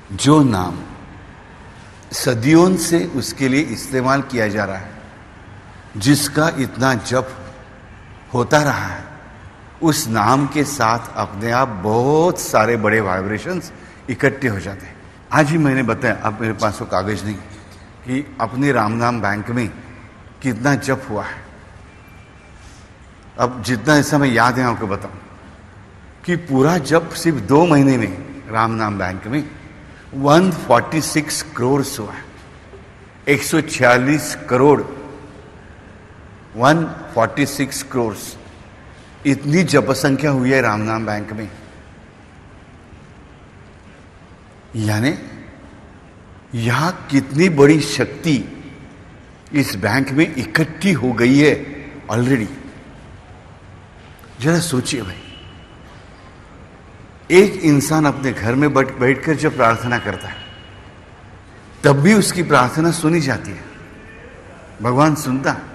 जो नाम सदियों से उसके लिए इस्तेमाल किया जा रहा है, जिसका इतना जप होता रहा है, उस नाम के साथ अपने आप बहुत सारे बड़े वाइब्रेशंस इकट्ठे हो जाते हैं। आज ही मैंने बताया, अब मेरे पास वो कागज नहीं, कि अपने राम नाम बैंक में कितना जप हुआ है। अब जितना ऐसा मैं याद है आपको बताऊं कि पूरा जप सिर्फ 2 महीने में राम नाम बैंक में 146 करोड़ हुआ है। 146 करोड़, 146 करोड़, इतनी जप संख्या हुई है राम नाम बैंक में। यानी यहां कितनी बड़ी शक्ति इस बैंक में इकट्ठी हो गई है ऑलरेडी। जरा सोचिए भाई, एक इंसान अपने घर में बैठकर जब प्रार्थना करता है, तब भी उसकी प्रार्थना सुनी जाती है, भगवान सुनता है।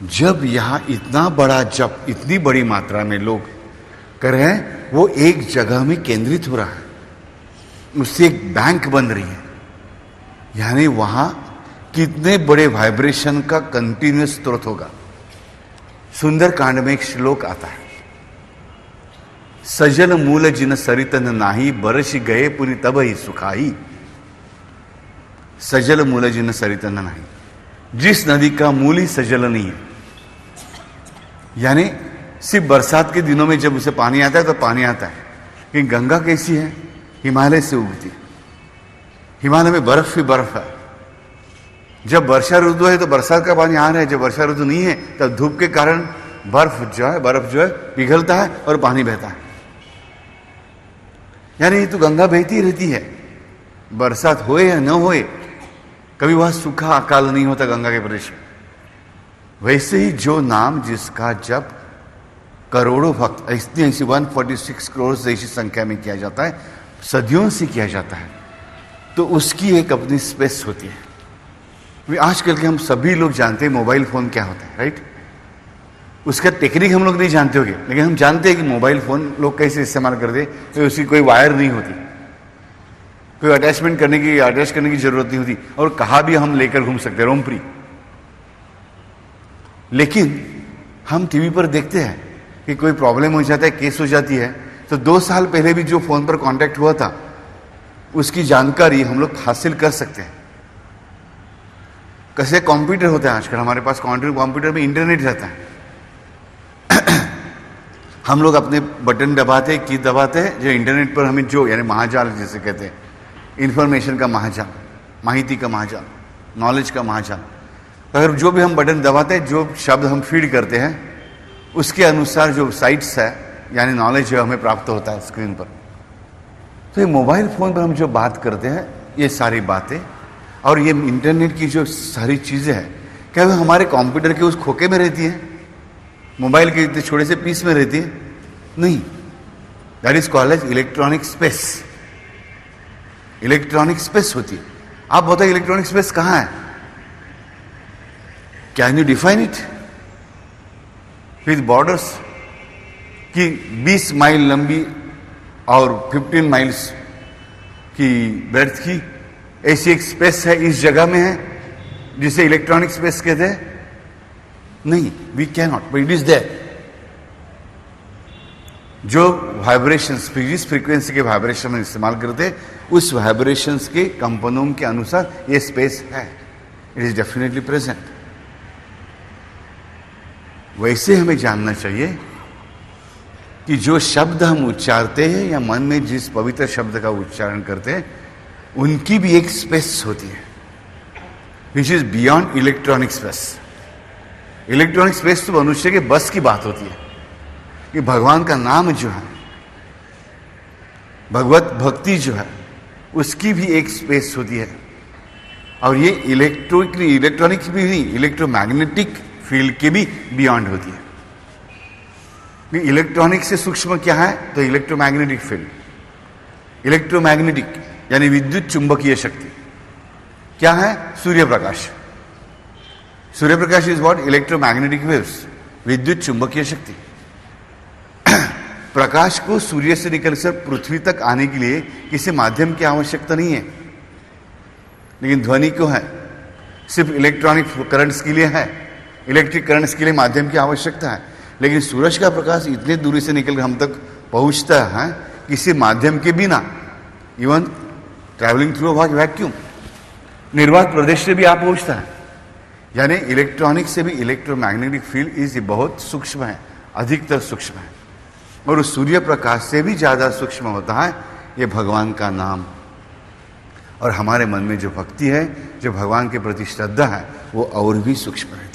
जब यहां इतना बड़ा जप, इतनी बड़ी मात्रा में लोग कर रहे हैं, वो एक जगह में केंद्रित हो रहा है, उससे एक बैंक बन रही है, यानी वहां कितने बड़े वाइब्रेशन का कंटिन्यूस स्रोत होगा। सुंदर कांड में एक श्लोक आता है, सजल मूल जिन सरितन नाही, बरसी गए पुनि तब ही सुखाई। सजल मूल जिन सरितन नाही, जिस नदी का मूल ही सजल नहीं है, यानी सिर्फ बरसात के दिनों में जब उसे पानी आता है तो पानी आता है। कि गंगा कैसी है? हिमालय से उगती है, हिमालय में बर्फ ही बर्फ है। जब वर्षा ऋतु है तो बरसात का पानी आ रहा है, जब वर्षा ऋतु नहीं है तब धूप के कारण बर्फ जो है पिघलता है और पानी बहता है। यानी ये तो गंगा बहती रहती है, बरसात होए या न होए, कभी वह सूखा अकाल नहीं होता गंगा के प्रदेश में। वैसे ही जो नाम जिसका जप करोड़ों भक्त, ऐसी 146 करोड़ जैसी संख्या में किया जाता है, सदियों से किया जाता है, तो उसकी एक अपनी स्पेस होती है। आजकल के हम सभी लोग जानते हैं मोबाइल फोन क्या होता है, राइट? उसका टेक्निक हम लोग नहीं जानते होंगे, लेकिन हम जानते हैं कि मोबाइल फोन लोग कैसे इस्तेमाल करते हैं। तो उसकी कोई वायर नहीं होती, कोई अटैच करने की जरूरत नहीं होती, और कहाँ भी हम लेकर घूम सकते हैं, रोम फ्री। लेकिन हम टीवी पर देखते हैं कि कोई प्रॉब्लम हो जाता है, केस हो जाती है, तो 2 साल पहले भी जो फोन पर कांटेक्ट हुआ था उसकी जानकारी हम लोग हासिल कर सकते हैं। कैसे कंप्यूटर होता है आजकल हमारे पास, कंप्यूटर में इंटरनेट रहता है। हम लोग अपने बटन दबाते, की दबाते हैं, जो इंटरनेट पर हमें जो, यानी महाजाल जिसे कहते हैं, इंफॉर्मेशन का महाजाल, माहिती का महाजाल, नॉलेज का महाजाल। अगर जो भी हम बटन दबाते हैं, जो शब्द हम फीड करते हैं, उसके अनुसार जो साइट्स है, यानी नॉलेज जो हमें प्राप्त होता है स्क्रीन पर। तो ये मोबाइल फोन पर हम जो बात करते हैं, ये सारी बातें और ये इंटरनेट की जो सारी चीजें हैं, क्या वो हमारे कंप्यूटर के उस खोखे में रहती है, मोबाइल के इतने छोटे से पीस में रहती है? नहीं। That is called as electronic space. Electronic space होती है। आप बताइए इलेक्ट्रॉनिक स्पेस कहां है? Can you define it with borders? कि 20 माइल लंबी और 15 माइल्स की ब्रेड्थ की ऐसी एक स्पेस है, इस जगह में है, जिसे इलेक्ट्रॉनिक स्पेस कहते हैं? नहीं, we can not, but it is there. जो वाइब्रेशंस, जिस फ्रीक्वेंसी के वाइब्रेशन में इस्तेमाल करते हैं, उस वाइब्रेशंस के कंपनों के अनुसार ये स्पेस है, इट इज डेफिनेटली प्रेजेंट। वैसे हमें जानना चाहिए कि जो शब्द हम उच्चारते हैं या मन में जिस पवित्र शब्द का उच्चारण करते हैं, उनकी भी एक स्पेस होती है, which is beyond electronic space. Electronic space तो मनुष्य के बस की बात होती है कि भगवान का नाम जो है, भगवत भक्ति जो है, उसकी भी एक स्पेस होती है। और ये इलेक्ट्रॉनिक भी नहीं, इलेक्ट्रोमैग्नेटिक फील्ड के भी बियॉन्ड होती है। इलेक्ट्रॉनिक से सूक्ष्म क्या है? तो इलेक्ट्रोमैग्नेटिक फील्ड। इलेक्ट्रोमैग्नेटिक यानी विद्युत चुंबकीय शक्ति क्या है? Surya Prakash. Surya Prakash is what? Electromagnetic waves, विद्युत चुंबकीय शक्ति। प्रकाश को सूर्य से निकलकर पृथ्वी तक आने के लिए किसी माध्यम की आवश्यकता नहीं है, लेकिन ध्वनि क्यों है? सिर्फ इलेक्ट्रॉनिक करंट्स के लिए है, इलेक्ट्रिक करंट्स के लिए माध्यम की आवश्यकता है। लेकिन सूरज का प्रकाश इतने दूरी से निकलकर हम तक पहुंचता है किसी माध्यम के बिना, इवन ट्रैवलिंग थ्रू वैक्यूम, निर्वात प्रदेश से भी आप पहुंचता है। यानी इलेक्ट्रॉनिक से भी इलेक्ट्रोमैग्नेटिक फील्ड इज बहुत सूक्ष्म है, अधिकतर सूक्ष्म है, और उस सूर्य प्रकाश से भी ज्यादा सूक्ष्म होता है ये भगवान का नाम। और हमारे मन में जो भक्ति है, जो भगवान के प्रति श्रद्धा है, वो और भी सूक्ष्म है।